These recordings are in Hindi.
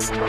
अस्सलाम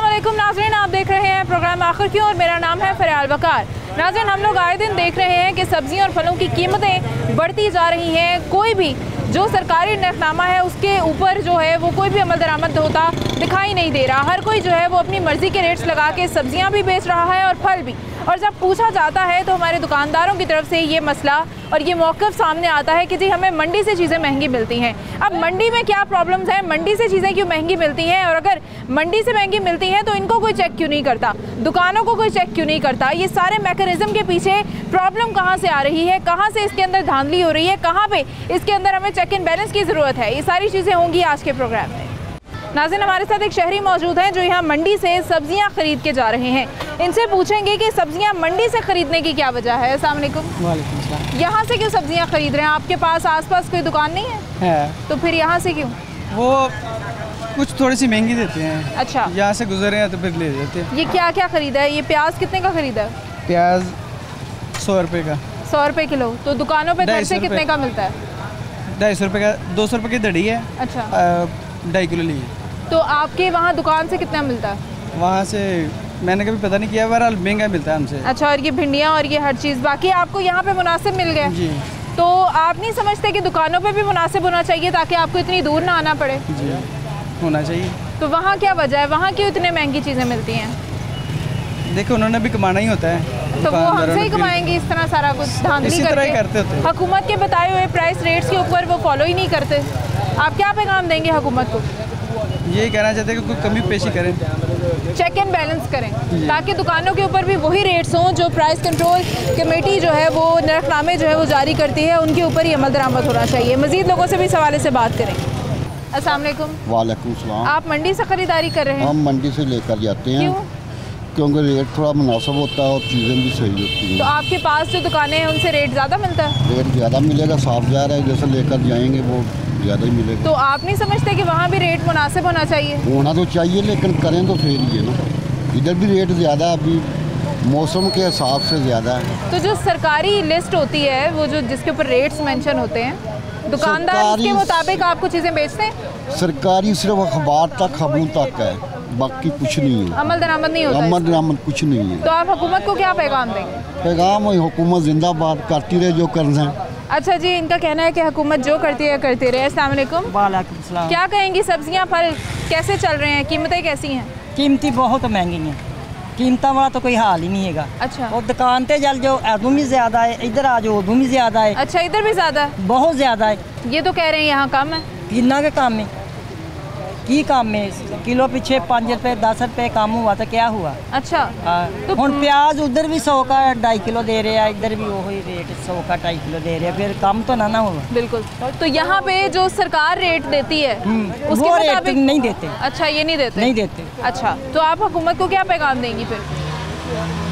वालेकुम नाज़रीन, आप देख रहे हैं प्रोग्राम आखिर क्यों और मेरा नाम है फ़रियाल वकार। नाज़रीन, हम लोग आए दिन देख रहे हैं कि सब्जियों और फलों की कीमतें बढ़ती जा रही हैं। कोई भी जो सरकारी नरखनामा है उसके ऊपर जो है वो कोई भी अमल दरामद होता दिखाई नहीं दे रहा। हर कोई जो है वो अपनी मर्ज़ी के रेट्स लगा के सब्जियां भी बेच रहा है और फल भी। और जब पूछा जाता है तो हमारे दुकानदारों की तरफ से ये मसला और ये मौक़िफ़ सामने आता है कि जी हमें मंडी से चीज़ें महंगी मिलती हैं। अब मंडी में क्या प्रॉब्लम्स हैं, मंडी से चीज़ें क्यों महंगी मिलती हैं, और अगर मंडी से महंगी मिलती हैं तो इनको कोई चेक क्यों नहीं करता, दुकानों को कोई चेक क्यों नहीं करता। ये सारे मैकेनिज़्म के पीछे प्रॉब्लम कहाँ से आ रही है, कहाँ से इसके अंदर धांधली हो रही है, कहाँ पे इसके अंदर हमें चेक एंड बैलेंस की ज़रूरत है, ये सारी चीज़ें होंगी आज के प्रोग्राम में। नाज़रीन, हमारे साथ एक शहरी मौजूद हैं जो यहाँ मंडी से सब्जियाँ खरीद के जा रहे हैं। इनसे पूछेंगे कि सब्जियाँ मंडी से खरीदने की क्या वजह है। अस्सलाम वालेकुम। वालेकुम सलाम। यहाँ से क्यों सब्जियाँ खरीद रहे हैं? आपके पास आसपास कोई दुकान नहीं है? तो फिर यहाँ से क्यों? वो कुछ थोड़ी सी महंगी देते हैं। अच्छा, यहाँ से गुजरे हैं तो फिर ले जाते हैं। ये क्या क्या खरीदा है? ये प्याज कितने का खरीदा है? प्याज 100 रुपये का। 100 रुपये किलो। तो दुकानों पे घर से कितने का मिलता है? 250 रुपये का। 200 रुपये की दड़ी है। अच्छा, 2.5 किलो ली। तो आपके वहाँ दुकान से कितना मिलता है? वहाँ से मैंने कभी पता नहीं किया, बहरहाल महंगा मिलता है हमसे। अच्छा, और ये भिंडियाँ और ये हर चीज़ बाकी आपको यहाँ पे मुनासिब मिल गया जी। तो आप नहीं समझते कि दुकानों पे भी मुनासिब होना चाहिए ताकि आपको इतनी दूर ना आना पड़े? जी, होना चाहिए। तो वहाँ क्या वजह है, वहाँ क्यों इतने महंगी चीज़ें मिलती हैं? देखो, उन्होंने भी कमाना ही होता है। तो वो हमसे ही कमाएंगे इस तरह सारा कुछ धांधली करते होते हैं। हुकूमत के बताए हुए प्राइस रेट्स के ऊपर वो फॉलो ही नहीं करते। आप क्या पैगाम देंगे हुकूमत को? यही कहना चाहते हैं कि कोई कमी पेशी करें, चेक एंड बैलेंस करें ताकि दुकानों के ऊपर भी वही रेट्स हों जो प्राइस कंट्रोल कमेटी जो है वो नरखनामे जो है वो जारी करती है, उनके ऊपर ही अमल दरामद होना चाहिए। मज़ीद लोगों से भी इस हवाले से बात करें। अस्सलाम वालेकुम। वालेकुम सलाम। आप मंडी से ख़रीदारी कर रहे हैं? हम मंडी से लेकर जाते हैं। क्यों? क्योंकि रेट थोड़ा मुनासिब होता है और चीज़ें भी सही होती हैं। तो आपके पास जो दुकानें हैं उनसे रेट ज़्यादा मिलता है? रेट ज़्यादा मिलेगा, साफ जा रहा है, जैसे लेकर जाएंगे वो ज़्यादा ही मिलेगा। तो आप नहीं समझते कि वहाँ भी रेट मुनासिब होना चाहिए? होना तो चाहिए, लेकिन करें तो फिर ही है ना। इधर भी रेट ज़्यादा है, अभी मौसम के हिसाब से ज़्यादा है। तो जो सरकारी लिस्ट होती है वो जो जिसके ऊपर रेट्स मेंशन होते हैं, दुकानदार के मुताबिक आपको चीज़ें बेचते हैं? सरकारी सिर्फ अखबार तक, खबरों तक है, बाकी कुछ नहीं है। अमल दरामद नहीं होता? अमल दरामद कुछ नहीं है। तो आप हुकूमत को क्या पैगाम देंगे? पैगाम हुकूमत जिंदाबाद, करती रहे जो करना है। अच्छा जी, इनका कहना है कि हुकूमत जो करती है करते रहे। अस्सलाम वालेकुम। वालेकुम सलाम। क्या कहेंगी, सब्जियां फल कैसे चल रहे हैं, कीमतें कैसी हैं? कीमतें बहुत महंगी हैं, कीमतों वाला तो कोई हाल ही नहीं है। अच्छा, और दुकान पे चल जाओ उदू भी ज़्यादा है, इधर आ जाओ उदू भी ज़्यादा है। अच्छा, इधर भी ज़्यादा है? बहुत ज़्यादा है। ये तो कह रहे हैं यहाँ कम है। किन्ना के काम में की काम में किलो पीछे 5 रुपये 10 रुपये कम हुआ तो क्या हुआ? अच्छा, तो हम प्याज उधर भी 100 का 2.5 किलो दे रहे हैं, इधर भी वही रेट 100 का 2.5 किलो दे रहे हैं, फिर कम तो ना हुआ। बिल्कुल। तो यहाँ पे जो सरकार रेट देती है उसके वो रेट मुताबिक नहीं देते। अच्छा, ये नहीं देते? नहीं देते। अच्छा, तो आप हुकूमत को क्या पैगाम देंगी फिर?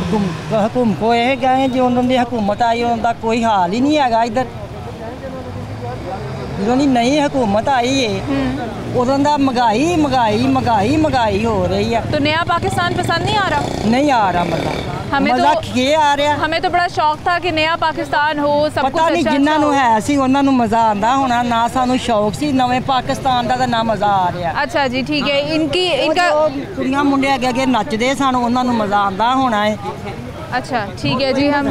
हुकूमत को यह गए जो उन्होंने हुकूमत आई उनका कोई हाल ही नहीं है। इधर जो नई हुकूमत आई है उन्होंने महंगाई महंगाई महंगाई महंगाई हो रही है। तो नया पाकिस्तान पसंद नहीं आ रहा? नहीं आ रहा, मतलब हमें मज़ा तो के आ रहा। हमें तो बड़ा शौक था कि नया पाकिस्तान हो, सब कुछ पता नहीं अच्छा जिन्होंने अच्छा है सी उन्होंने मज़ा आंदा होना, ना सानू शौक सी नवे पाकिस्तान का ना मज़ा आ रहा। अच्छा जी, ठीक है। इनका कुड़ियां मुंडे अगे अगे नचदे सन, उन्होंने मज़ा आंदा होना है। अच्छा, ठीक है जी। हम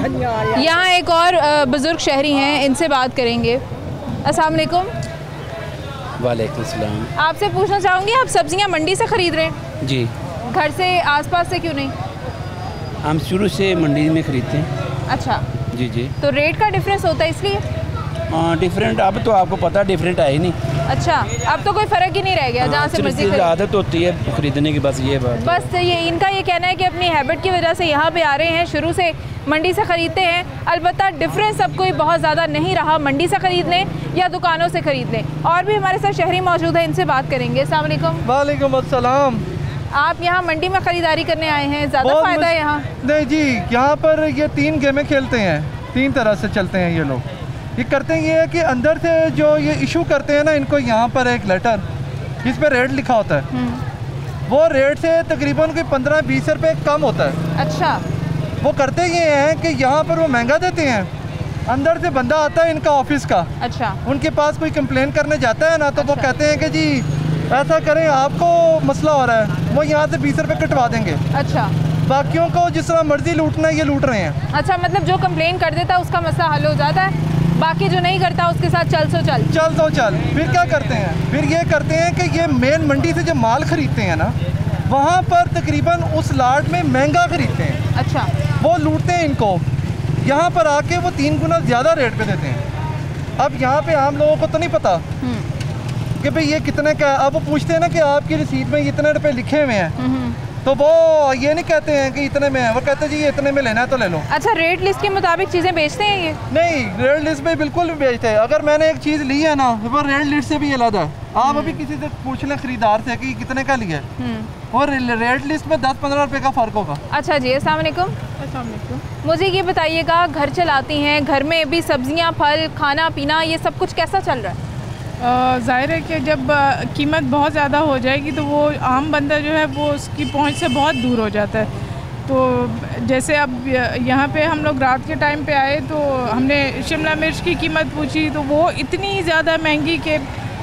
यहाँ एक और बुज़ुर्ग शहरी हैं, इनसे बात करेंगे। अस्सलाम वालेकुम। वालेकुम सलाम। आपसे पूछना चाहूँगी, आप सब्जियाँ मंडी से ख़रीद रहे हैं? जी। घर से आसपास से क्यों नहीं? हम शुरू से मंडी में ख़रीदते हैं। अच्छा जी जी। तो रेट का डिफरेंस होता है इसलिए? हाँ, डिफरेंट अब तो आपको पता डिफरेंट है ही नहीं। अच्छा, अब तो कोई फ़र्क ही नहीं रह गया, जहाँ से मर्जी खरीद। आदत होती है ख़रीदने की, बस ये बात। बस ये इनका ये कहना है कि अपनी हैबिट की वजह से यहाँ पे आ रहे हैं, शुरू से मंडी से ख़रीदते हैं। अलबत्ता डिफरेंस अब कोई बहुत ज़्यादा नहीं रहा मंडी से ख़रीद लें या दुकानों से ख़रीद लें। और भी हमारे साथ शहरी मौजूद है, इनसे बात करेंगे। अस्सलाम वालेकुम। वालेकुम अस्सलाम। आप यहाँ मंडी में ख़रीदारी करने आए हैं, ज़्यादा फ़ायदा है यहाँ? नहीं जी, यहाँ पर ये 3 गेमें खेलते हैं, 3 तरह से चलते हैं ये लोग। ये करते हैं ये है कि अंदर से जो ये इशू करते हैं ना, इनको यहाँ पर एक लेटर जिस पर रेट लिखा होता है, वो रेट से तकरीबन कोई 15-20 रुपए कम होता है। अच्छा, वो करते ये हैं कि यहाँ पर वो महंगा देते हैं, अंदर से बंदा आता है इनका ऑफिस का, अच्छा, उनके पास कोई कंप्लेन करने जाता है ना, तो वो कहते हैं कि जी ऐसा करें, आपको मसला हो रहा है, वो यहाँ से 20 रुपए कटवा देंगे। अच्छा, बाकियों को जिस तरह मर्जी लूटना है ये लूट रहे हैं। अच्छा, मतलब जो कंप्लेन कर देता है उसका मसला हल हो जाता है, बाकी जो नहीं करता उसके साथ चल सो चल। चल तो चल। फिर क्या करते हैं, फिर ये करते हैं कि ये मेन मंडी से जो माल खरीदते हैं ना, वहाँ पर तकरीबन उस लाट में महंगा खरीदते हैं। अच्छा, वो लूटते हैं इनको, यहाँ पर आके वो 3 गुना ज़्यादा रेट पे देते हैं। अब यहाँ पे आम लोगों को तो नहीं पता कि भाई ये कितने का है। अब वो पूछते हैं ना कि आपकी रसीद में इतने रुपए लिखे हुए हैं, तो वो ये नहीं कहते हैं कि इतने में है, वो कहते हैं जी ये इतने में लेना है तो ले लो। अच्छा, रेट लिस्ट के मुताबिक चीज़ें बेचते हैं ये? नहीं, रेट लिस्ट में बिल्कुल भी बेचते हैं। अगर मैंने एक चीज़ ली है ना, वो रेट लिस्ट से भी अलग है। आप अभी किसी से पूछ लें खरीदार से कि कितने का लिया है, और रेट लिस्ट में 10-15 रुपए का फ़र्क होगा। अच्छा जी, अस्सलाम वालेकुम। मुझे ये बताइएगा, घर चलाती हैं, घर में भी सब्जियां, फल, खाना पीना, ये सब कुछ कैसा चल रहा है? ज़ाहिर है कि जब कीमत बहुत ज़्यादा हो जाएगी तो वो आम बंदा जो है वो उसकी पहुंच से बहुत दूर हो जाता है। तो जैसे अब यहाँ पे हम लोग रात के टाइम पे आए तो हमने शिमला मिर्च की कीमत पूछी तो वो इतनी ज़्यादा महंगी कि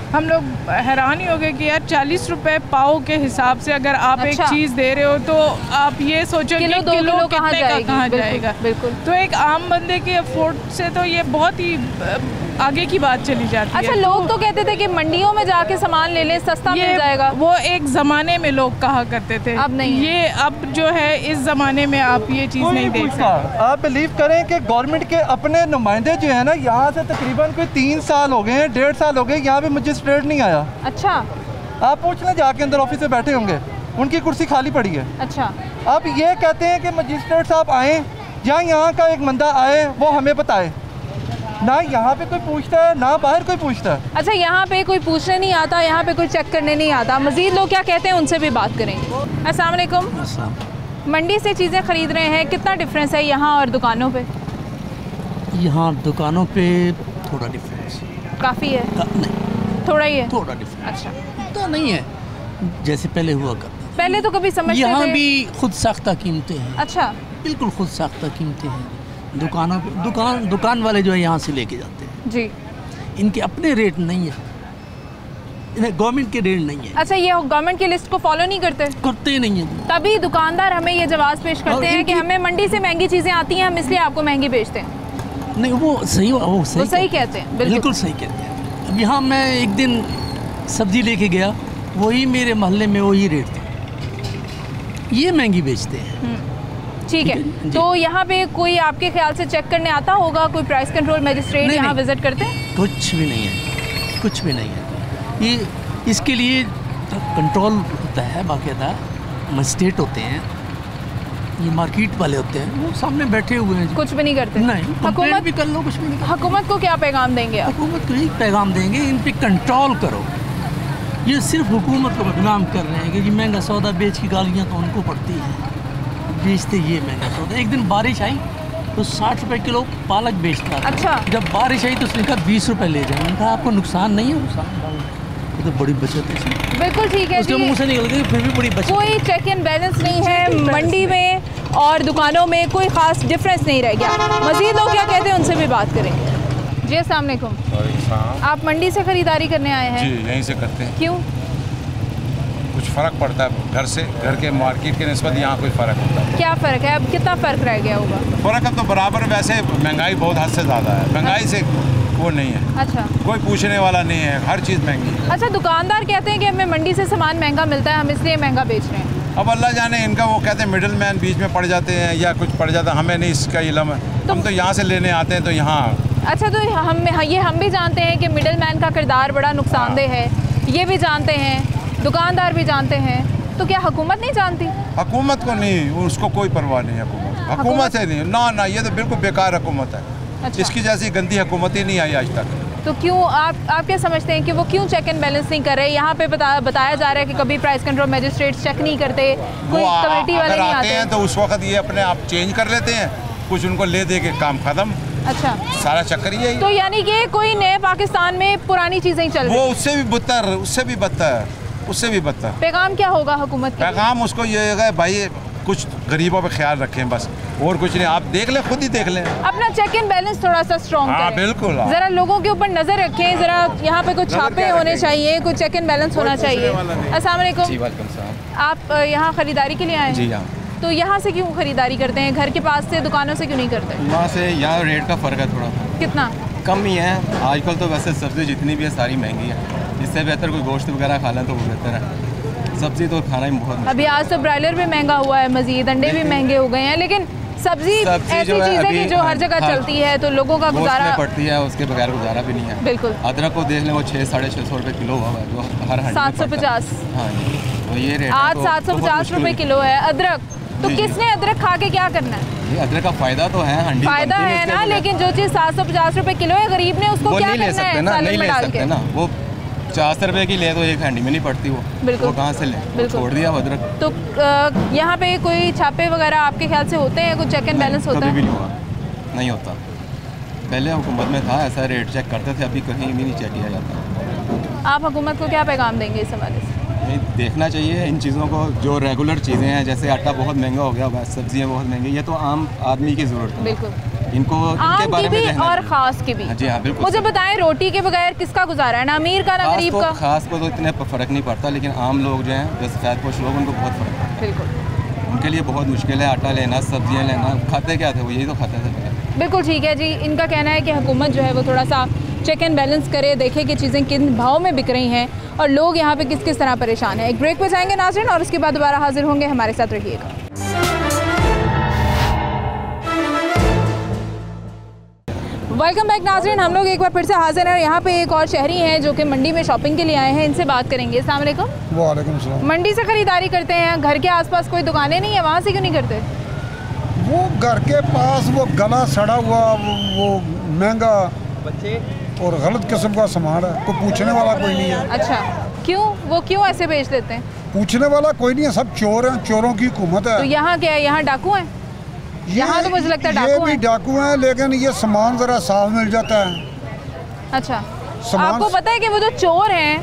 हम लोग हैरान ही हो गए कि यार 40 रुपए पाव के हिसाब से अगर आप अच्छा। एक चीज़ दे रहे हो तो आप ये सोचो कि किलो कहाँ जाएगा। बिल्कुल। तो एक आम बंदे के अफोर्ड से तो ये बहुत ही आगे की बात चली जाती है। अच्छा, लोग तो कहते थे कि मंडियों में जाके सामान ले लें, सस्ता मिल जाएगा। वो एक ज़माने में लोग कहा करते थे, अब नहीं है। ये अब जो है इस ज़माने में आप ये चीज़ नहीं देख सकते। आप बिलीव करें कि गवर्नमेंट के अपने नुमाइंदे जो है ना, यहाँ से तकरीबन कोई 3 साल हो गए हैं, 1.5 साल हो गए, यहाँ पे मजिस्ट्रेट नहीं आया। अच्छा, आप पूछ लें, जाके अंदर ऑफिस में बैठे होंगे, उनकी कुर्सी खाली पड़ी है। अच्छा, अब ये कहते हैं कि मजिस्ट्रेट साहब आए या यहाँ का एक बंदा आए, वो हमें बताए। ना यहाँ पे कोई पूछता है, ना बाहर कोई पूछता है। अच्छा, यहाँ पे कोई पूछने नहीं आता, यहाँ पे कोई चेक करने नहीं आता। मज़ीद लोग क्या कहते हैं उनसे भी बात करेंगे। अस्सलाम वालेकुम। मंडी से चीज़ें ख़रीद रहे हैं, कितना डिफरेंस है यहाँ और दुकानों पे? यहाँ दुकानों पे थोड़ा डिफरेंस काफ़ी है? नहीं, थोड़ा ही है? थोड़ा डिफरेंस। अच्छा, इतना नहीं है जैसे पहले हुआ करता। पहले तो कभी समझते यहाँ थे। भी खुद साख्ता कीमतें हैं। अच्छा, बिल्कुल खुद साख्ता कीमतें हैं। दुकानों पे दुकान वाले जो है यहाँ से लेके जाते हैं जी। इनके अपने रेट नहीं है, इन्हें गवर्नमेंट के रेट नहीं है। अच्छा, ये गवर्नमेंट की लिस्ट को फॉलो नहीं करते? करते नहीं है। तभी दुकानदार हमें ये जवाब पेश करते हैं कि हमें मंडी से महंगी चीज़ें आती हैं, हम इसलिए आपको महंगी बेचते हैं। नहीं, वो सही कहते हैं। बिल्कुल सही कहते हैं। अब यहाँ मैं एक दिन सब्जी लेके गया, वही मेरे मोहल्ले में वही रेट थे, ये महंगी बेचते हैं। ठीक है, तो यहाँ पे कोई आपके ख्याल से चेक करने आता होगा, कोई प्राइस कंट्रोल मजिस्ट्रेट यहाँ विजिट करते हैं? कुछ भी नहीं है, कुछ भी नहीं है। ये इसके लिए कंट्रोल होता है, बाकायदा मजिस्ट्रेट होते हैं, ये मार्केट वाले होते हैं, वो सामने बैठे हुए हैं। कुछ भी नहीं करते? नहीं, हुकूमत भी कर लो, कुछ भी नहीं। हुकूमत को क्या पैगाम देंगे आप? हुकूमत को यही पैगाम देंगे, इन पे कंट्रोल करो। ये सिर्फ हुकूमत को बदनाम कर रहे हैं कि जी महंगा सौदा बेच की गालियाँ तो उनको पड़ती हैं, बेचते ये महंगा सौदा। एक दिन बारिश आई तो 60 रुपए किलो पालक बेचता था। अच्छा, जब बारिश आई तो उसने कहा 20 रुपए ले जाए। मैंने कहा आपको नुकसान नहीं है? नुकसान तो बड़ी बचत है। बिल्कुल ठीक है। उसके मुंह से निकल गई, फिर भी बड़ी बचत। कोई चेक एंड बैलेंस नहीं है मंडी में और दुकानों में, कोई ख़ास डिफरेंस नहीं रह गया। मज़ीद लोग क्या कहते हैं उनसे भी बात करेंगे। जी, अस्सलाम वालेकुम। आप मंडी से ख़रीदारी करने आए हैं? जी, यहीं से करते हैं। क्यों? कुछ फ़र्क पड़ता है घर से, घर के मार्केट के निस्बत यहाँ कोई फ़र्क होता है? क्या फ़र्क है? अब कितना फ़र्क रह गया होगा? फ़र्क अब तो बराबर, वैसे महंगाई बहुत हद से ज़्यादा है, महंगाई से वो नहीं है। अच्छा, कोई पूछने वाला नहीं है, हर चीज़ महंगी है। अच्छा, दुकानदार कहते हैं कि हमें मंडी से सामान महंगा मिलता है, हम इसलिए महंगा बेच रहे हैं। अब अल्लाह जाने, इनका वो कहते हैं मिडिल मैन बीच में पड़ जाते हैं या कुछ पड़ जाता है, हमें नहीं इसका इल्म है। हम तो यहाँ से लेने आते हैं तो यहाँ। अच्छा, तो हम भी जानते हैं कि मिडिल मैन का किरदार बड़ा नुकसानदेह है, ये भी जानते हैं, दुकानदार भी जानते हैं, तो क्या हुकूमत नहीं जानती? हुकूमत को नहीं, उसको कोई परवाह नहीं। हुकूमत है नहीं, ना, ये तो बिल्कुल बेकार हुकूमत है। अच्छा। इसकी जैसी गंदी हुकूमत ही नहीं आई आज तक। तो क्यों आप क्या समझते हैं कि वो क्यों चेक एंड बैलेंस नहीं कर रहे? यहाँ पे बताया जा रहा है कि कभी प्राइस कंट्रोल मजिस्ट्रेट चेक नहीं करते, कोई कमेटी वाले नहीं आते हैं, तो उस वक्त ये अपने आप चेंज कर लेते हैं, कुछ उनको ले दे के काम खत्म। अच्छा, सारा चक्कर ही है। तो यानी कि कोई नए पाकिस्तान में पुरानी चीज़ें ही चल रही वो उससे भी बदतर, उससे भी बदतर। पैगाम क्या होगा हुकूमत के? पैगाम उसको ये है भाई कुछ गरीबों पे ख्याल रखें बस, और कुछ नहीं। आप देख लें, खुद ही देख लें, अपना चेक एंड बैलेंस थोड़ा सा स्ट्रॉन्ग हाँ करें। बिल्कुल। जरा लोगों के ऊपर नजर रखें, जरा यहाँ पे कुछ छापे होने चाहिए, कुछ चेक एंड बैलेंस होना चाहिए। अस्सलाम वालेकुम। आप यहाँ खरीदारी के लिए आए हैं? जी हाँ। तो यहाँ से क्यों खरीदारी करते हैं? घर के पास से दुकानों से क्यों नहीं करते? वहाँ से यहाँ रेट का फ़र्क है थोड़ा। कितना? कम ही है आजकल तो। वैसे सब्ज़ी जितनी भी है सारी महंगी है, इससे बेहतर कोई गोश्त वगैरह खा लें तो वो बेहतर है। सब्ज़ी तो खाना ही बहुत। अभी आज तो ब्रायलर भी महंगा हुआ है, मजीद अंडे भी महंगे हो गए हैं, लेकिन सब्जी ऐसी चीज़ है कि जो हर जगह चलती है, तो लोगों का गुजारा पड़ती है, उसके बगैर गुजारा भी नहीं है। बिल्कुल। अदरक को देख लें, वो 600-650 रुपये किलो हुआ है, जो हर 750। हाँ जी, तो ये रेट आज 750 रुपये किलो है अदरक। तो किसने अदरक खा के क्या करना है? ये अदरक का फायदा तो है, हंडी फायदा है ना, लेकिन जो चीज़ 750 रुपये किलो है, गरीब ने उसको क्या नहीं ले सकते ना, नहीं ले सकते ना। वो 50 रुपए की ले तो एक हंडी में नहीं पड़ती वो। बिल्कुल। वो कहाँ से ले, छोड़ दिया अदरक। तो यहाँ पे कोई छापे वगैरह आपके ख्याल से होते हैं? कुछ चेक एंड बैलेंस होता है? कभी भी नहीं हुआ, नहीं होता। पहले हुकूमत में था ऐसा, रेट चेक करते थे, अभी कहीं भी नहीं चेक किया जाता। आप हुकूमत को क्या पैगाम देंगे इस हवाले से? देखना चाहिए इन चीज़ों को, जो रेगुलर चीज़ें हैं, जैसे आटा बहुत महंगा हो गया, सब्जियाँ बहुत महंगी, ये तो आम आदमी की ज़रूरत है। बिल्कुल। इनको आम की भी और ख़ास की भी। जी हाँ बिल्कुल। मुझे बताएं, रोटी के बगैर किसका गुजारा है? ना अमीर का ना गरीब का। खास को तो इतने फ़र्क नहीं पड़ता, लेकिन आम लोग जो हैं, जैसे सफेदपोश लोग, उनको बहुत फ़र्क पड़ता है। बिल्कुल। उनके लिए बहुत मुश्किल है आटा लेना, सब्जियाँ लेना। खाते क्या थे वो, यही तो खाते थे। बिल्कुल ठीक है जी। इनका कहना है कि हुकूमत जो है वो थोड़ा सा चेक एंड बैलेंस करे, देखे कि चीज़ें किन भाव में बिक रही हैं और लोग यहाँ पे किस किस तरह परेशान हैं। एक ब्रेक पे जाएंगे नाज़रीन, और उसके बाद दोबारा हाजिर होंगे। हमारे साथ रहिएगा। वेलकम बैक नाज़रीन। हम लोग एक बार फिर से हाजिर हैं। यहाँ पे एक और शहरी हैं जो कि मंडी में शॉपिंग के लिए आए हैं, इनसे बात करेंगे। अस्सलाम वालेकुम। वालेकुम सलाम। मंडी से ख़रीदारी करते हैं, घर के आसपास कोई दुकानें नहीं है, वहाँ से क्यों नहीं करते? वो घर के पास वो गला सड़ा हुआ, वो महंगा और गलत किस्म का सामान है, कोई पूछने वाला कोई नहीं है। अच्छा, क्यों? वो क्यों ऐसे बेच देते हैं? पूछने वाला कोई नहीं है, सब चोर हैं, चोरों की हुकूमत है। तो यहाँ क्या है? यहाँ डाकू हैं? यहाँ तो मुझे लगता है डाकू हैं। ये भी डाकू हैं, लेकिन ये सामान ज़रा साफ मिल जाता है। अच्छा, आपको पता है कि वो जो चोर हैं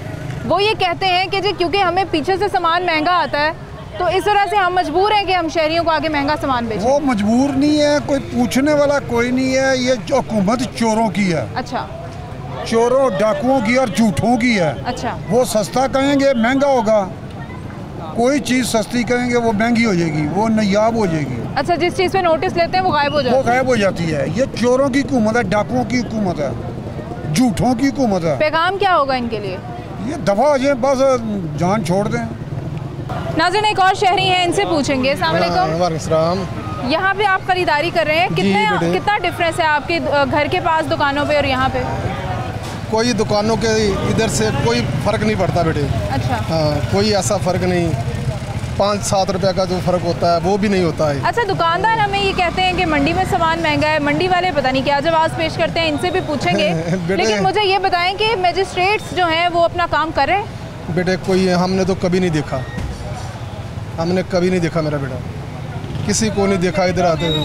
वो ये कहते हैं कि जी क्योंकि हमें पीछे से सामान महंगा आता है, तो इस वजह से हम मजबूर हैं कि हम शहरियों को आगे महंगा सामान बेचें। वो मजबूर नहीं है, कोई पूछने वाला कोई नहीं है। ये हुकूमत चोरों की है। अच्छा। चोरों, डाकुओं की और झूठों की है। अच्छा। वो सस्ता कहेंगे महंगा होगा, कोई चीज़ सस्ती कहेंगे वो महंगी हो जाएगी, वो नायाब हो जाएगी। अच्छा, जिस चीज़ पे नोटिस लेते हैं वो गायब हो जाती है। वो गायब हो जाती है। ये चोरों की हुकूमत है, डाकुओं की हुकूमत है, झूठों की हुकूमत है। पैगाम क्या होगा इनके लिए? ये दफा हो जाए, बस जान छोड़ दें। नाज़रीन, एक और शहरी हैं, इनसे पूछेंगे। अस्सलाम वालेकुम। यहाँ पे आप खरीदारी कर रहे हैं, कितना डिफरेंस है आपके घर के पास दुकानों पे और यहाँ पे? कोई दुकानों के इधर से कोई फ़र्क नहीं पड़ता बेटे। अच्छा। हाँ, कोई ऐसा फ़र्क नहीं। 5-7 रुपये का जो फ़र्क होता है वो भी नहीं होता है। अच्छा, दुकानदार हमें ये कहते हैं कि मंडी में सामान महंगा है, मंडी वाले पता नहीं क्या जवाब पेश करते हैं, इनसे भी पूछेंगे। लेकिन मुझे ये बताएं कि मजिस्ट्रेट्स जो हैं वो अपना काम कर रहे हैं? बेटे कोई हमने तो कभी नहीं देखा, हमने कभी नहीं देखा मेरा बेटा, किसी को नहीं देखा इधर आते हुए,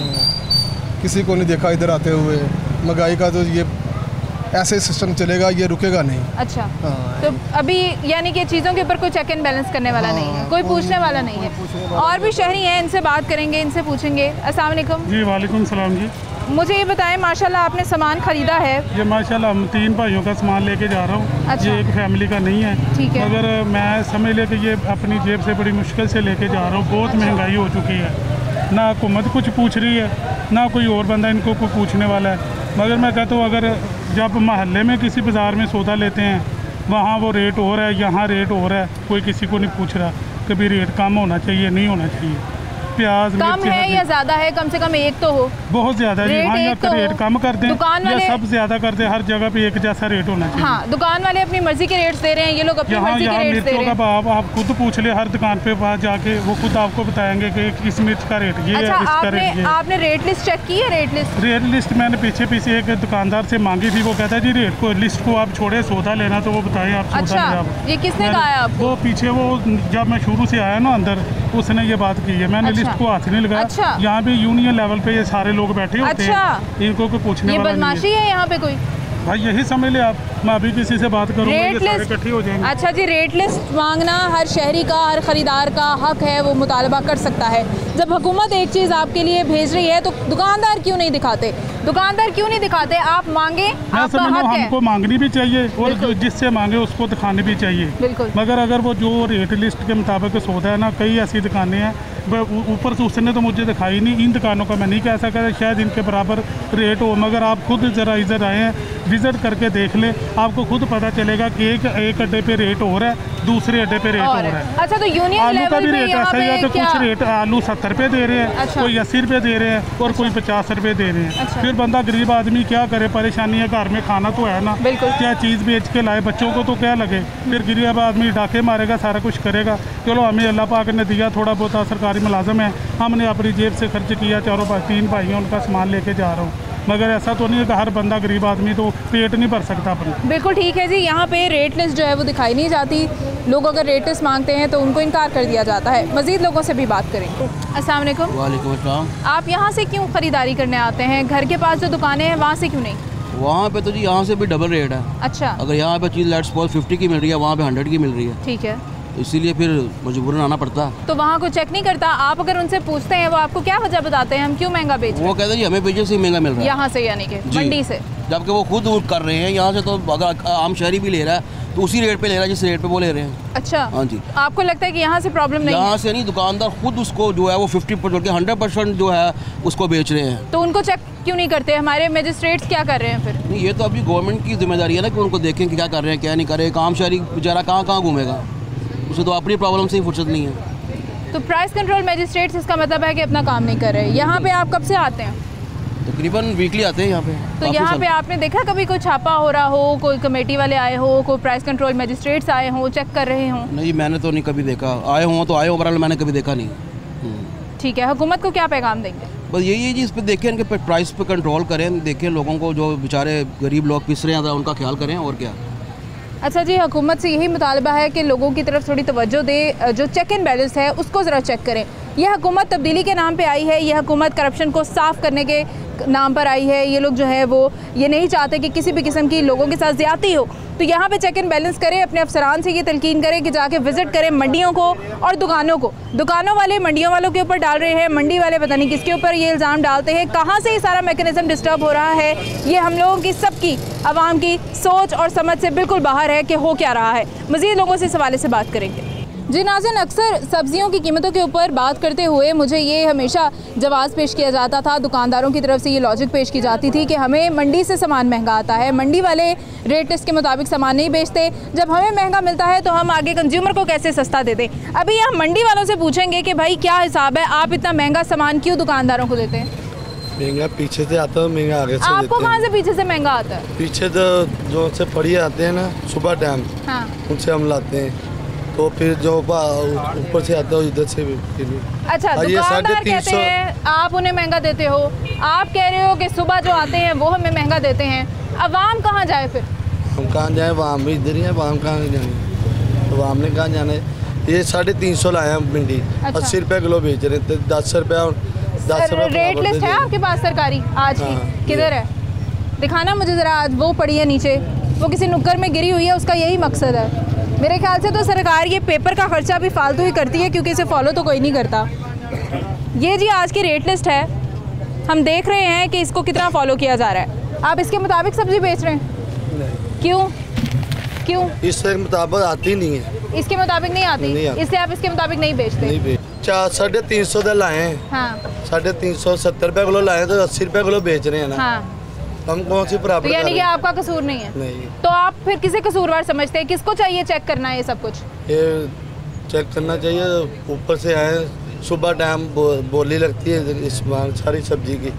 किसी को नहीं देखा इधर आते हुए। महंगाई का तो ये ऐसे सिस्टम चलेगा, ये रुकेगा नहीं। अच्छा। तो अभी यानी कि चीज़ों के ऊपर कोई चेक एंड बैलेंस करने वाला नहीं है, कोई पूछने वाला नहीं है। और भी शहरी हैं, इनसे बात करेंगे, इनसे पूछेंगे। अस्सलाम वालेकुम। जी वालेकुम सलाम जी। मुझे ये बताएं, माशाल्लाह आपने सामान ख़रीदा है? ये माशाल्लाह हम 3 भाइयों का सामान लेके जा रहा हूँ। अच्छा। ये एक फैमिली का नहीं है। ठीक है। मगर मैं समझ ले कि ये अपनी जेब से बड़ी मुश्किल से लेके जा रहा हूँ। बहुत महंगाई हो चुकी है, ना हुकूमत कुछ पूछ रही है, ना कोई और बंदा इनको कोई पूछने वाला है। मगर मैं कहता हूँ, अगर जब मोहल्ले में किसी बाज़ार में सौदा लेते हैं, वहाँ वो रेट हो रहा है, यहाँ रेट हो रहा है, कोई किसी को नहीं पूछ रहा। कभी रेट कम होना चाहिए, नहीं होना चाहिए। प्याज कम है या ज़्यादा है? कम से कम एक तो हो। बहुत ज़्यादा है। हाँ, या तो रेट कम कर दें, दुकान वाले सब ज़्यादा कर दें, हर जगह पे एक जैसा रेट होना चाहिए। हाँ, दुकान वाले अपनी मर्जी के रेट्स दे रहे हैं, ये लोग अपनी मर्जी के रेट्स दे रहे हैं। भाव आप खुद पूछ ले, हर दुकान पे पास जाके वो खुद आपको बताएंगे कि किस मिर्च का रेट ये अच्छा, है, इसका रेट ये। आपने रेट लिस्ट चेक की है? रेट लिस्ट मैंने पीछे एक दुकानदार से मांगी थी, वो कहता है जी रेट को लिस्ट को आप छोड़े, सौदा लेना तो वो बताए आप सौदा ले आप। ये किसने कहा है आपको? वो पीछे वो जब मैं शुरू से आया ना अंदर, उसने ये बात की है, मैंने लिस्ट को हाथ नहीं लगाया। अच्छा। यहाँ पे यूनियन लेवल पे ये सारे लोग बैठे होते हैं, इनको कोई पूछने वाला नहीं है। बदमाशी है यहाँ पे कोई? भाई यही समझ ले आप, मैं अभी किसी से बात करूँगा ये सारे इकट्ठी हो जाएंगे। अच्छा जी, रेट लिस्ट मांगना हर शहरी का, हर ख़रीदार का हक है, वो मुतालबा कर सकता है। जब हुकूमत एक चीज़ आपके लिए भेज रही है तो दुकानदार क्यों नहीं दिखाते? दुकानदार क्यों नहीं दिखाते? आप मांगे, आपका हक है। हमको मांगनी भी चाहिए और जिससे मांगे उसको दिखानी भी चाहिए। बिल्कुल। मगर अगर वो जो रेट लिस्ट के मुताबिक सौदा है ना, कई ऐसी दुकानें हैं ऊपर से उसने तो मुझे दिखाई नहीं, इन दुकानों का मैं नहीं कह सकता शायद इनके बराबर रेट हो, मगर आप खुद ज़रा इधर आए हैं, विज़िट करके देख ले, आपको खुद पता चलेगा कि एक अड्डे पे रेट हो रहा है, दूसरे अड्डे पे रेट हो रहा है। अच्छा, तो यूनियन आलू का भी रेट ऐसा ही है कि कुछ रेट आलू 70 रुपये दे रहे हैं, अच्छा। कोई 80 रुपये दे रहे हैं और कोई 50 रुपये दे रहे हैं। अच्छा। फिर बंदा गरीब आदमी क्या करे, परेशानी है, घर में खाना तो है ना, क्या चीज़ बेच के लाए, बच्चों को तो क्या लगे, फिर गरीब आदमी डाके मारेगा, सारा कुछ करेगा। चलो हमें अल्लाह पाक ने दिया, थोड़ा बहुत सरकारी मुलाजम है, हमने अपनी जेब से खर्च किया, चारों 3 भाई हैं, उनका सामान लेके जा रहा हूँ, मगर ऐसा तो नहीं है कि हर बंदा गरीब आदमी तो पेट नहीं भर सकता अपना। बिल्कुल ठीक है जी, यहाँ पे रेट लिस्ट जो है वो दिखाई नहीं जाती, लोग अगर रेट लिस्ट मांगते हैं तो उनको इनकार कर दिया जाता है। मज़ीद लोगों से भी बात करेंगे। अस्सलाम वालेकुम। वालेकुम अस्सलाम। आप यहाँ से क्यों ख़रीदारी करने आते हैं? घर के पास जो दुकानें हैं वहाँ से क्यों नहीं? वहाँ पे तो जी यहाँ से भी डबल रेट है। अच्छा। अगर यहाँ पे चीज़ लेट्स सपोज 50 की मिल रही है, वहाँ पे 100 की मिल रही है। ठीक है, इसीलिए फिर मजबूरन आना पड़ता। तो वहाँ को चेक नहीं करता? आप अगर उनसे पूछते हैं वो आपको क्या वजह बताते हैं हम क्यों महंगा बेच रहे हैं? वो कहते हैं जी हमें पीछे से महंगा मिल रहा है। यहाँ से यानी कि मंडी से? जबकि वो खुद कर रहे हैं यहाँ से, तो अगर आम शहरी भी ले रहा है तो उसी रेट पे ले रहा है जिस रेट पे वो ले रहे हैं। अच्छा। हाँ जी। आपको लगता है कि यहाँ से प्रॉब्लम नहीं? यहाँ से नहीं, दुकानदार खुद उसको जो है वो 50% 100% जो है उसको बेच रहे हैं। तो उनको चेक क्यों नहीं करते? हमारे मजिस्ट्रेट्स क्या कर रहे हैं फिर? नहीं, ये तो अभी गवर्नमेंट की जिम्मेदारी है ना कि उनको देखें कि क्या कर रहे हैं क्या नहीं कर रहे हैं। आम शहरी बेचारा कहाँ कहाँ घूमेगा, उसे तो अपनी प्रॉब्लम से ही फुर्सत नहीं है। तो प्राइस कंट्रोल मजिस्ट्रेट्स इसका मतलब है कि अपना काम नहीं कर रहे। यहाँ पे आप कब से आते हैं? तकरीबन वीकली आते हैं यहाँ पे। तो यहाँ पे आपने देखा कभी कोई छापा हो रहा हो, कोई कमेटी वाले आए हो, कोई प्राइस कंट्रोल मजिस्ट्रेट्स आए हों, चेक कर रहे हों? नहीं, मैंने तो नहीं कभी देखा। आए हों तो आए, ओवरऑल मैंने कभी देखा नहीं। ठीक है, हुकूमत को क्या पैगाम देंगे? बस यही है जी, इस पर देखें, इनके प्राइस पे कंट्रोल करें, देखें लोगों को जो बेचारे गरीब लोग पिस रहे हैं उनका ख्याल करें, और क्या। अच्छा जी, हुकूमत से यही मुतालबा है कि लोगों की तरफ थोड़ी तवज्जो दे, जो चेक एंड बैलेंस है उसको ज़रा चेक करें। यह हुकूमत तब्दीली के नाम पे आई है, यह हुकूमत करप्शन को साफ़ करने के नाम पर आई है। ये लोग जो है वो ये नहीं चाहते कि किसी भी किस्म की लोगों के साथ ज़्यादती हो। तो यहाँ पे चेक एंड बैलेंस करें, अपने अफसरान से ये तलकीन करें कि जाके विज़िट करें मंडियों को और दुकानों को। दुकानों वाले मंडियों वालों के ऊपर डाल रहे हैं, मंडी वाले पता नहीं किसके ऊपर ये इल्ज़ाम डालते हैं। कहाँ से ये सारा मैकेनिज़्म डिस्टर्ब हो रहा है, ये हम लोगों की सबकी आवाम की सोच और समझ से बिल्कुल बाहर है कि हो क्या रहा है। मज़ीद लोगों से इस हवाले से बात करेंगे। जी नाज़रीन, अक्सर सब्ज़ियों की कीमतों के ऊपर बात करते हुए मुझे ये हमेशा जवाब पेश किया जाता था, दुकानदारों की तरफ से ये लॉजिक पेश की जाती थी कि हमें मंडी से सामान महंगा आता है, मंडी वाले रेट लिस्ट के मुताबिक सामान नहीं बेचते, जब हमें महंगा मिलता है तो हम आगे कंज्यूमर को कैसे सस्ता दे दें। अभी हम मंडी वालों से पूछेंगे कि भाई क्या हिसाब है, आप इतना महंगा सामान क्यों दुकानदारों को देते हैं? महंगा पीछे से आता है, महंगा आगे से आपको देते हैं। कहाँ से पीछे से महंगा आता है? पीछे तो जो से फड़िए आते हैं ना सुबह टाइम, हाँ, उनसे हम लाते हैं, तो फिर जो ऊपर से आता है इधर से भी। अच्छा, दुकानदार कहते हैं आप उन्हें महंगा देते हो, आप कह रहे हो कि सुबह जो आते हैं वो हमें महंगा देते हैं, अवाम कहाँ जाए फिर? हम कहाँ जाए, वाम भी इधर ही है, वाम कहाँ जाए, तो वाम ने कहाँ जाना है। ये 350 लाए हैं भिंडी, 80 रुपये किलो बेच रहे थे, 10 रुपये और 10 रुपये। रेट लिस्ट है आपके पास सरकारी आज की? किधर है, दिखाना मुझे ज़रा। आज वो पड़ी है नीचे, वो किसी नुक्कर में गिरी हुई है, उसका यही मकसद है मेरे ख्याल से। तो सरकार ये पेपर का खर्चा भी फालतू ही करती है क्योंकि इसे फॉलो तो कोई नहीं करता। ये जी आज की रेट लिस्ट है, हम देख रहे हैं कि इसको कितना फॉलो किया जा रहा है। आप इसके मुताबिक सब्जी बेच रहे हैं? क्यों क्यों? इसके मुताबिक आती नहीं है। इसके मुताबिक नहीं आती, इसलिए आप इसके मुताबिक नहीं बेचते? नहीं बेच। 350 दे लाए हैं। हाँ। 350 रुपये किलो लाए तो 80 रुपये किलो बेच रहे हैं ना। हाँ। हम कौन सी बराबर? तो यानी कि आपका कसूर नहीं है? नहीं। तो आप फिर किसे कसूरवार समझते हैं? किसको चाहिए चेक करना है ये सब कुछ? ये चेक करना चाहिए, ऊपर से आए, सुबह टाइम बोली लगती है इस सारी सब्जी की,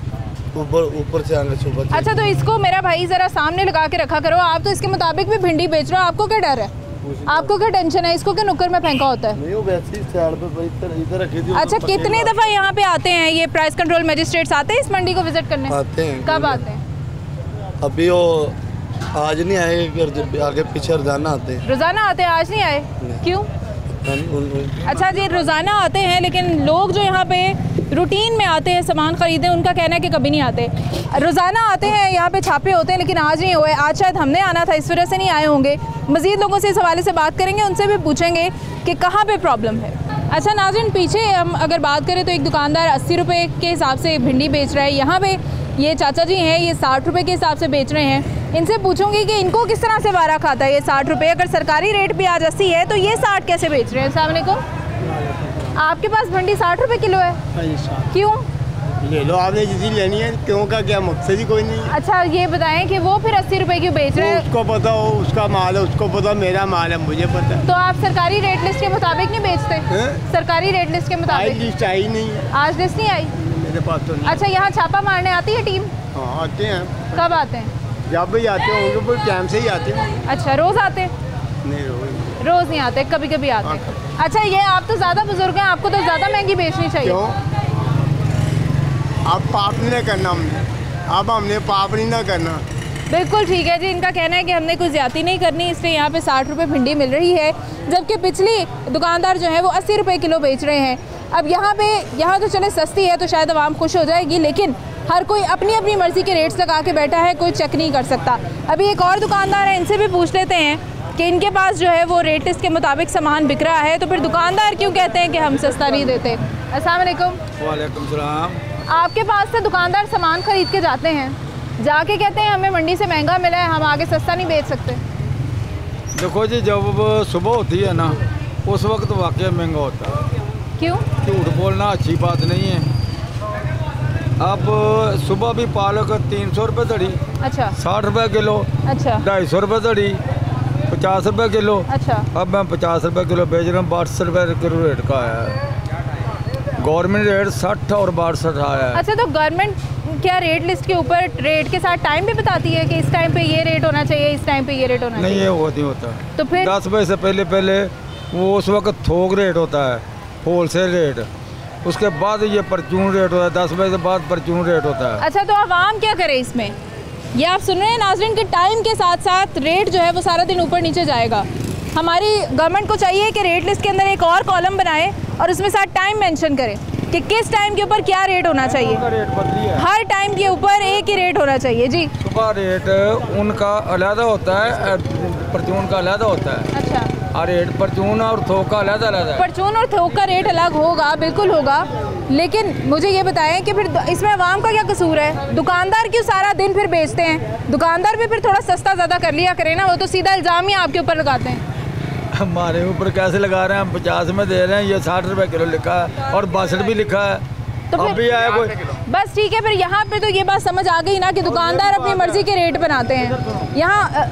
ऊपर से आगे सुबह। अच्छा, तो इसको मेरा भाई जरा सामने लगा के रखा करो। आप तो इसके मुताबिक भी भिंडी बेच रहे हो, आपको क्या डर है, आपको क्या टेंशन है? इसको क्या नुक्कर में फेंका होता है? नहीं, वो वैसे ही साइड पे इधर रखी थी। अच्छा, कितने दफ़ा यहाँ पे आते हैं ये प्राइस कंट्रोल मजिस्ट्रेट्स आते हैं इस मंडी को विजिट करने? आते हैं। कब आते हैं? अभी वो आज नहीं आए, आगे पीछे रोजाना आते हैं। रोजाना आते हैं, आज नहीं आए? क्यों? अच्छा जी, रोजाना आते हैं, लेकिन लोग जो यहाँ पे रूटीन में आते हैं सामान ख़रीदने, उनका कहना है कि कभी नहीं आते। रोज़ाना आते हैं, यहाँ पे छापे होते हैं, लेकिन आज नहीं हुए। आज शायद हमने आना था, इस वजह से नहीं आए होंगे। मज़ीद लोगों से इस हवाले से बात करेंगे, उनसे भी पूछेंगे कि कहाँ पे प्रॉब्लम है। अच्छा नाज़रीन, पीछे हम अगर बात करें तो एक दुकानदार 80 रुपये के हिसाब से भिंडी बेच रहा है। यहाँ पे ये चाचा जी हैं, ये 60 रुपये के हिसाब से बेच रहे हैं। इनसे पूछूंगी कि इनको किस तरह से वारा खाता है ये 60 रुपये। अगर सरकारी रेट भी आज 80 है तो ये 60 कैसे बेच रहे हैं? अस्सलाम वालेकुम। आपके पास भिंडी 60 रुपये किलो है? क्यों? ले लो, आपने जितनी लेनी है। क्यों का क्या मकसद ही कोई नहीं। अच्छा ये बताएं कि वो फिर 80 रुपये क्यों बेच रहे हैं? उसको पता हो, उसका माल है, उसको पता मेरा माल है, मुझे पता। तो आप सरकारी रेट लिस्ट के मुताबिक नहीं बेचते? सरकारी रेट लिस्ट के मुताबिक लिस्ट आई नहीं है। आज लिस्ट नहीं आई मेरे पास तो नहीं। अच्छा, यहाँ छापा मारने आती है टीम? हाँ आते हैं। कब आते हैं? जब भी आते होंगे पर टाइम से ही आते हैं। अच्छा, रोज़ आते हैं? नहीं, रोज़ नहीं आते, कभी कभी आते हैं। अच्छा, ये आप तो ज़्यादा बुजुर्ग हैं, आपको तो ज़्यादा महंगी बेचनी चाहिए। क्यों? आप पाप नहीं ना करना हमने, अब हमने पाप नहीं ना करना। बिल्कुल ठीक है जी, इनका कहना है कि हमने कोई ज़्यादती नहीं करनी, इसलिए यहाँ पे 60 रुपये भिंडी मिल रही है, जबकि पिछली दुकानदार जो है वो 80 रुपये किलो बेच रहे हैं। अब यहाँ तो चले सस्ती है तो शायद आवाम खुश हो जाएगी, लेकिन हर कोई अपनी अपनी मर्ज़ी के रेट्स लगा के बैठा है, कोई चेक नहीं कर सकता। अभी एक और दुकानदार है, इनसे भी पूछ लेते हैं कि इनके पास जो है वो रेट लिस्ट के मुताबिक सामान बिक रहा है, तो फिर दुकानदार क्यों कहते हैं कि हम सस्ता नहीं देते? अस्सलाम वालेकुम। वालेकुम सलाम। आपके पास से दुकानदार सामान ख़रीद के जाते हैं, जाके कहते हैं हमें मंडी से महंगा मिला है, हम आगे सस्ता नहीं बेच सकते। देखो जी, जब सुबह होती है ना उस वक्त वाकई महंगा होता है। क्यों? झूठ बोलना अच्छी बात नहीं है। अब सुबह भी पालक 300 रुपये धड़ी। अच्छा। 60 रुपये किलो। अच्छा। 250 रुपये धड़ी, 50 रुपये किलो। अच्छा। अब मैं 50 रुपये किलो बेच रहा हूँ, 62 रुपये किलो रेट का आया है। गवर्नमेंट रेट 60 और 62 आया है। अच्छा, तो गवर्नमेंट क्या रेट लिस्ट के ऊपर रेट के साथ टाइम भी बताती है कि इस टाइम पे ये रेट होना चाहिए, इस टाइम पे ये रेट होना चाहिए? नहीं, ये नहीं होता। तो फिर 10 बजे से पहले वो उस वक्त थोक रेट होता है, होलसेल रेट, उसके बाद ये परचून रेट होता है, 10 बजे के बाद परचून रेट होता है। अच्छा, तो आवाम क्या करे इसमें? ये आप सुन रहे हैं नाज़रीन कि टाइम के साथ साथ रेट जो है वो सारा दिन ऊपर नीचे जाएगा। हमारी गवर्नमेंट को चाहिए कि रेट लिस्ट के अंदर एक और कॉलम बनाए और उसमें साथ टाइम मेंशन करे कि किस टाइम के ऊपर क्या रेट होना चाहिए। हर टाइम के ऊपर एक ही रेट होना चाहिए जी। सुबह रेट उनका अलग होता है, परचून का अलग होता है। अच्छा। और रेट परचून और थोक का अलग है। परचून और थोक का रेट अलग होगा, बिल्कुल होगा, लेकिन मुझे ये बताएं कि फिर इसमें आवाम का क्या कसूर है? दुकानदार क्यों सारा दिन फिर बेचते हैं? दुकानदार भी फिर थोड़ा सस्ता ज़्यादा कर लिया करें ना, वो तो सीधा इल्ज़ाम ही आपके ऊपर लगाते हैं। हमारे ऊपर कैसे लगा रहे हैं? हम 50 में दे रहे हैं, ये 60 रुपये किलो लिखा है और 62 भी लिखा है। तो अब भी आया कोई? बस ठीक है, फिर यहाँ पे तो ये बात समझ आ गई ना कि दुकानदार अपनी मर्जी के रेट बनाते हैं यहाँ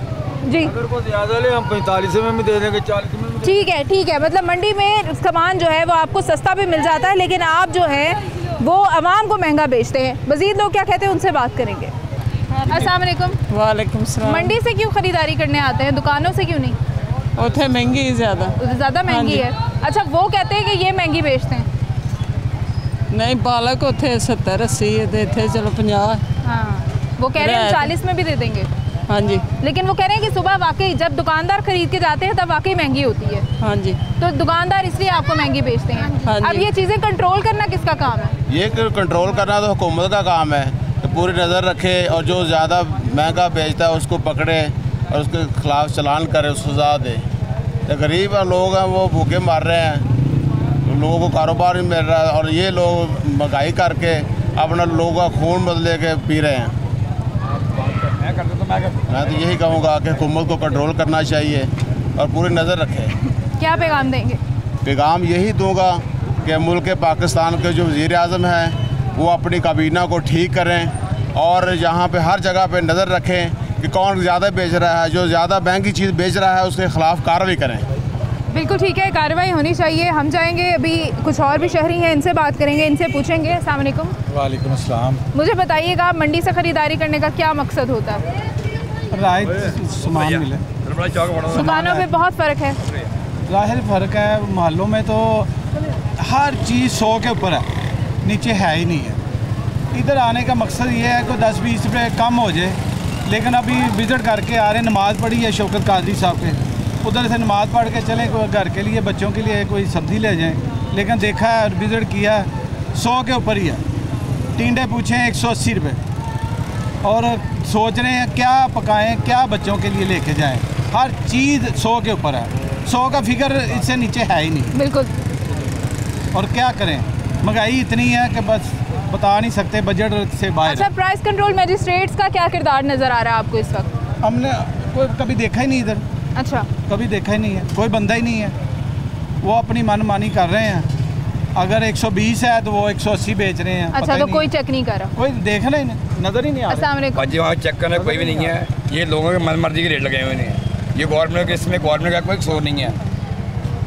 जी। अगर को ज़्यादा ले हम 45 में भी दे देंगे, 40 में भी। ठीक है, मतलब मंडी में सामान जो है वो आपको सस्ता भी मिल जाता है, लेकिन आप जो है वो आवाम को महंगा बेचते हैं। मज़ीद लोग क्या कहते हैं उनसे बात करेंगे। अस्सलाम वालेकुम। वालेकुम सलाम। मंडी से क्यों ख़रीदारी करने आते हैं, दुकानों से क्यों नहीं? उधर महंगी ज़्यादा महंगी है। अच्छा, वो कहते हैं कि ये महंगी बेचते हैं? नहीं, पालक उधर 70-80 है, थे चलो 50। हाँ, वो कह रहे हैं 40 में भी दे देंगे। हाँ जी। लेकिन वो कह रहे हैं कि सुबह वाकई जब दुकानदार खरीद के जाते हैं तब वाकई महंगी होती है। हाँ जी। तो दुकानदार इसलिए आपको महंगी बेचते हैं। हाँ जी। अब ये चीज़ें कंट्रोल करना किसका काम है? ये कंट्रोल करना तो हुकूमत का काम है, तो पूरी नज़र रखे और जो ज़्यादा महंगा बेचता है उसको पकड़े और उसके खिलाफ चलान करे, सजा दे। तो गरीब लोग हैं वो भूखे मर रहे हैं, लोगों को कारोबार नहीं मिल रहा है और ये लोग महंगाई करके अपना लोगों का खून बदले के पी रहे हैं। मैं तो यही कहूँगा कि हुकूमत को कंट्रोल करना चाहिए और पूरी नज़र रखे। क्या पैगाम देंगे? पैगाम यही दूँगा कि मुल्क पाकिस्तान के जो वज़ीर आज़म हैं वो अपनी काबीना को ठीक करें और यहाँ पे हर जगह पे नज़र रखें कि कौन ज़्यादा बेच रहा है, जो ज़्यादा महंगी चीज़ बेच रहा है उसके ख़िलाफ़ कार्रवाई करें। बिल्कुल ठीक है, कार्रवाई होनी चाहिए। हम जाएंगे, अभी कुछ और भी शहरी हैं, इनसे बात करेंगे, इनसे पूछेंगे। अस्सलाम वालेकुम। वालेकुम अस्सलाम। मुझे बताइएगा मंडी से ख़रीदारी करने का क्या मकसद होता है? सामान मिले। दुकानों पे बहुत फ़र्क है, ज़ाहिर फ़र्क है। मोहल्लों में तो हर चीज़ 100 के ऊपर है, नीचे है ही नहीं है। इधर आने का मकसद ये है कि 10-20 रुपये कम हो जाए, लेकिन अभी विज़िट करके आ रहे हैं। नमाज़ पढ़ी है शौकत कादरी साहब के, उधर से नमाज़ पढ़ के चलें, कोई घर के लिए बच्चों के लिए कोई सब्ज़ी ले जाएं, लेकिन देखा है विज़िट किया 100 के ऊपर ही है। टिंडे पूछे हैं 180 रुपये, और सोच रहे हैं क्या पकाएं, क्या बच्चों के लिए लेके जाएं। हर चीज़ 100 के ऊपर है, 100 का फिगर इससे नीचे है ही नहीं। बिल्कुल। और क्या करें, महंगाई इतनी है कि बस बता नहीं सकते, बजट से बाहर। अच्छा, प्राइस कंट्रोल मजिस्ट्रेट्स का क्या किरदार नज़र आ रहा है आपको इस वक्त? हमने कोई कभी देखा ही नहीं इधर। अच्छा, कभी देखा ही नहीं है, कोई बंदा ही नहीं है, वो अपनी मनमानी कर रहे हैं। अगर 120 है तो वो 180 बेच रहे हैं। अच्छा, तो कोई चेक नहीं कर रहा, कोई देखना ही नहीं, नजर ही नहीं आ रहा। जी वहाँ चेक करने कोई भी नहीं है, ये लोगों के मनमर्जी के रेट लगे हुए हैं। ये गवर्नमेंट के, इसमें गवर्नमेंट का कोई कसूर नहीं है।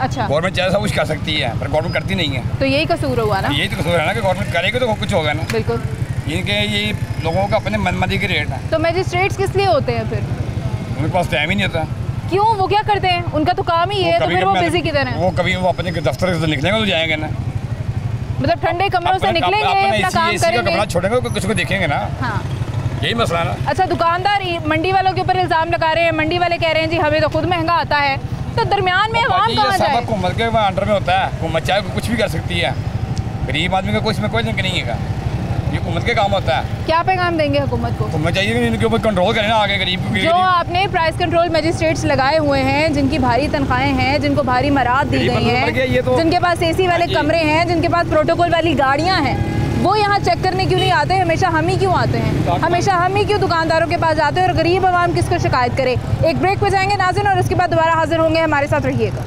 अच्छा, गवर्नमेंट चाहे सब कुछ कर सकती है, पर गवर्नमेंट करती नहीं है। तो यही कसूर हुआ ना? यही तो कसूर है ना कि गवर्नमेंट करेगी तो कुछ होगा ना। बिल्कुल। इनके ये लोगों का अपने मनमर्जी के रेट है। तो मजिस्ट्रेट्स किस लिए होते हैं फिर? उनके पास टाइम ही नहीं होता। क्यों, वो क्या करते हैं? उनका तो काम ही है, तो फिर वो बिजी किधर है? वो कभी वो अपने दफ्तर से निकलेंगे तो जाएंगे ना, मतलब ठंडे कमरों से निकलेंगे, अपना काम करेंगे, कपड़ा छोड़ेंगे तो किसको देखेंगे ना। हाँ, यही मसला ना। अच्छा, दुकानदार मंडी वालों के ऊपर इल्जाम लगा रहे हैं, मंडी वाले कह रहे हैं जी हमें तो खुद महंगा आता है, तो दरमियान में आवाम कहाँ जाए? हुकूमत के अंडर में होता है, हुकूमत चाहे कुछ भी कर सकती है, गरीब आदमी का कोई इसमें कोई नहीं है, ये हुकूमत के काम होता है। क्या पैगाम देंगे हुकूमत को? हुकूमत चाहिए कि इनके ऊपर कंट्रोल करें ना आगे गरीब को। जो आपने प्राइस कंट्रोल मजिस्ट्रेट्स लगाए हुए हैं, जिनकी भारी तनख्वाहें हैं, जिनको भारी मराद दी गई हैं, जिनके पास एसी वाले कमरे हैं, जिनके पास प्रोटोकॉल वाली गाड़ियाँ हैं, वो यहाँ चेक करने क्यों नहीं आते? हमेशा हम ही क्यों आते हैं? हमेशा हम ही क्यों दुकानदारों के पास जाते हैं, और गरीब आवाम किसको शिकायत करे? एक ब्रेक पे जाएंगे नाज़रीन, और उसके बाद दोबारा हाजिर होंगे, हमारे साथ रहिएगा।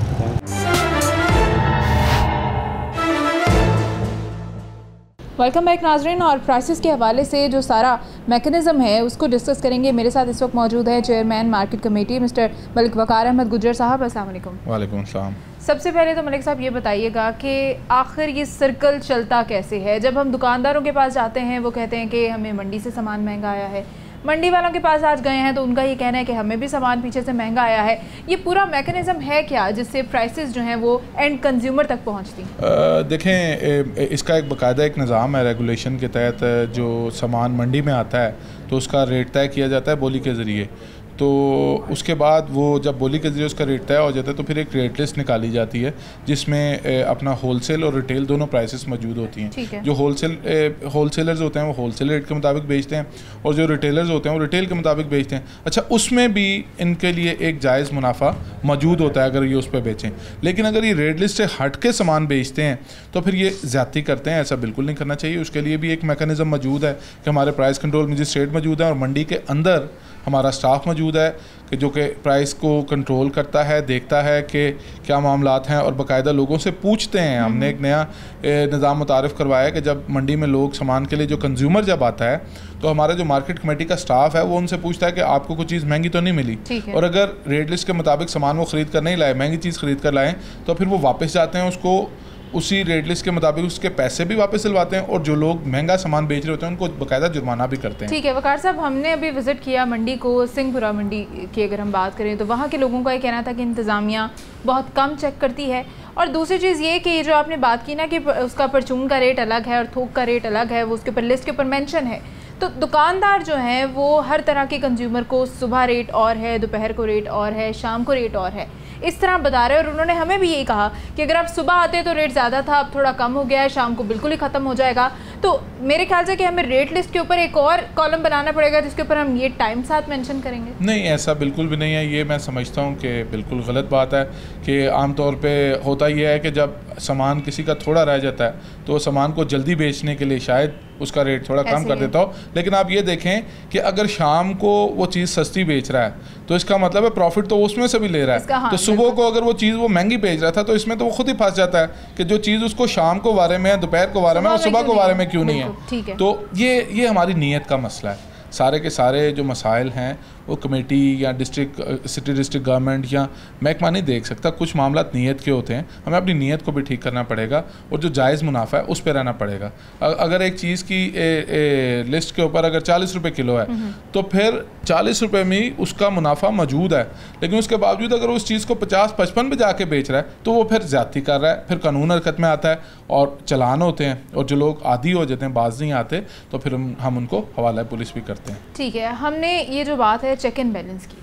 वेलकम बैक नाजरीन, और प्राइसेस के हवाले से जो सारा मैकेनिज़्म है उसको डिस्कस करेंगे। मेरे साथ इस वक्त मौजूद है chairman market committee mister Malik Waqar Ahmed Gujjar साहब। अस्सलाम वालेकुम। वालेकुम सलाम। सबसे पहले तो मलिक साहब ये बताइएगा कि आखिर ये सर्कल चलता कैसे है? जब हम दुकानदारों के पास जाते हैं वो कहते हैं कि हमें मंडी से सामान महंगा आया है, मंडी वालों के पास आज गए हैं तो उनका ये कहना है कि हमें भी सामान पीछे से महंगा आया है। ये पूरा मैकेनिज़्म है क्या जिससे प्राइसेस जो हैं वो एंड कंज्यूमर तक पहुंचती? देखें, इसका एक बाकायदा एक निज़ाम है, रेगुलेशन के तहत जो सामान मंडी में आता है तो उसका रेट तय किया जाता है बोली के ज़रिए। तो उसके बाद वो जब बोली के ज़रिए उसका रेट तय हो जाता है तो फिर एक रेट लिस्ट निकाली जाती है जिसमें अपना होलसेल और रिटेल दोनों प्राइसेस मौजूद होती हैं। जो होलसेलर्स होते हैं वो होलसेल रेट के मुताबिक बेचते हैं, और जो रिटेलर्स होते हैं वो रिटेल के मुताबिक बेचते हैं। अच्छा, उसमें भी इनके लिए एक जायज़ मुनाफा मौजूद होता है अगर ये उस पर बेचें। लेकिन अगर ये रेट लिस्ट से हट के सामान बेचते हैं तो फिर ये ज़्यादती करते हैं। ऐसा बिल्कुल नहीं करना चाहिए। उसके लिए भी एक मैकेनिज़्म मौजूद है कि हमारे प्राइस कंट्रोल मजिस्ट्रेट मौजूद है, और मंडी के अंदर हमारा स्टाफ मौजूद है कि जो कि प्राइस को कंट्रोल करता है, देखता है कि क्या मामलात हैं, और बाकायदा लोगों से पूछते हैं। हमने एक नया निज़ाम मुतारिफ़ करवाया है कि जब मंडी में लोग सामान के लिए जो कंज्यूमर जब आता है तो हमारा जो मार्केट कमेटी का स्टाफ है वो उनसे पूछता है कि आपको कोई चीज़ महंगी तो नहीं मिली, और अगर रेट लिस्ट के मुताबिक सामान वो ख़रीद कर नहीं लाए, महंगी चीज़ ख़रीद कर लाएँ, तो फिर वो वापस जाते हैं, उसको उसी रेट लिस्ट के मुताबिक उसके पैसे भी वापस दिलवाते हैं, और जो लोग महंगा सामान बेच रहे होते हैं उनको बाकायदा जुर्माना भी करते हैं। ठीक है वकार साहब, हमने अभी विज़िट किया मंडी को, सिंहपुरा मंडी की अगर हम बात करें तो वहाँ के लोगों का ये कहना था कि इंतज़ामिया बहुत कम चेक करती है, और दूसरी चीज़ ये कि ये जो आपने बात की ना कि उसका परचून का रेट अलग है और थोक का रेट अलग है, वो उसके ऊपर लिस्ट के ऊपर मेंशन है, तो दुकानदार जो हैं वो हर तरह के कंज्यूमर को सुबह रेट और है, दोपहर को रेट और है, शाम को रेट और है, इस तरह बता रहे हैं। और उन्होंने हमें भी यही कहा कि अगर आप सुबह आते तो रेट ज़्यादा था, अब थोड़ा कम हो गया है, शाम को बिल्कुल ही ख़त्म हो जाएगा। तो मेरे ख्याल से कि हमें रेट लिस्ट के ऊपर एक और कॉलम बनाना पड़ेगा जिसके ऊपर हम ये टाइम साथ मेंशन करेंगे। नहीं, ऐसा बिल्कुल भी नहीं है। ये मैं समझता हूँ कि बिल्कुल गलत बात है कि आम तौर पे होता ये है कि जब सामान किसी का थोड़ा रह जाता है तो सामान को जल्दी बेचने के लिए शायद उसका रेट थोड़ा कम कर देता हो। लेकिन आप ये देखें कि अगर शाम को वो चीज़ सस्ती बेच रहा है तो इसका मतलब है प्रॉफिट तो उसमें से भी ले रहा है। तो सुबह को अगर वो चीज़ वो महंगी बेच रहा था तो इसमें तो वो खुद ही फंस जाता है कि जो चीज़ उसको शाम को बारे में है, दोपहर को बारे में, और सुबह को बारे में क्यों नहीं है। तो ये हमारी नीयत का मसला है। सारे के सारे जो मसाइल हैं वो कमेटी या डिस्ट्रिक्ट सिटी डिस्ट्रिक्ट गवर्नमेंट या महकमा नहीं देख सकता। कुछ मामला नीयत के होते हैं, हमें अपनी नीयत को भी ठीक करना पड़ेगा और जो जायज़ मुनाफा है उस पर रहना पड़ेगा। अगर एक चीज़ की लिस्ट के ऊपर अगर 40 रुपये किलो है तो फिर 40 रुपये में ही उसका मुनाफा मौजूद है, लेकिन उसके बावजूद अगर उस चीज़ को 50-55 पे जाके बेच रहा है तो वो फिर ज़्यादती कर रहा है, फिर कानून हरकत में आता है और चलान होते हैं, और जो लोग आदी हो जाते हैं, बाज नहीं आते, तो फिर हम उनको हवाला पुलिस भी करते हैं। ठीक है, हमने ये जो बात है चेक एंड बैलेंस की,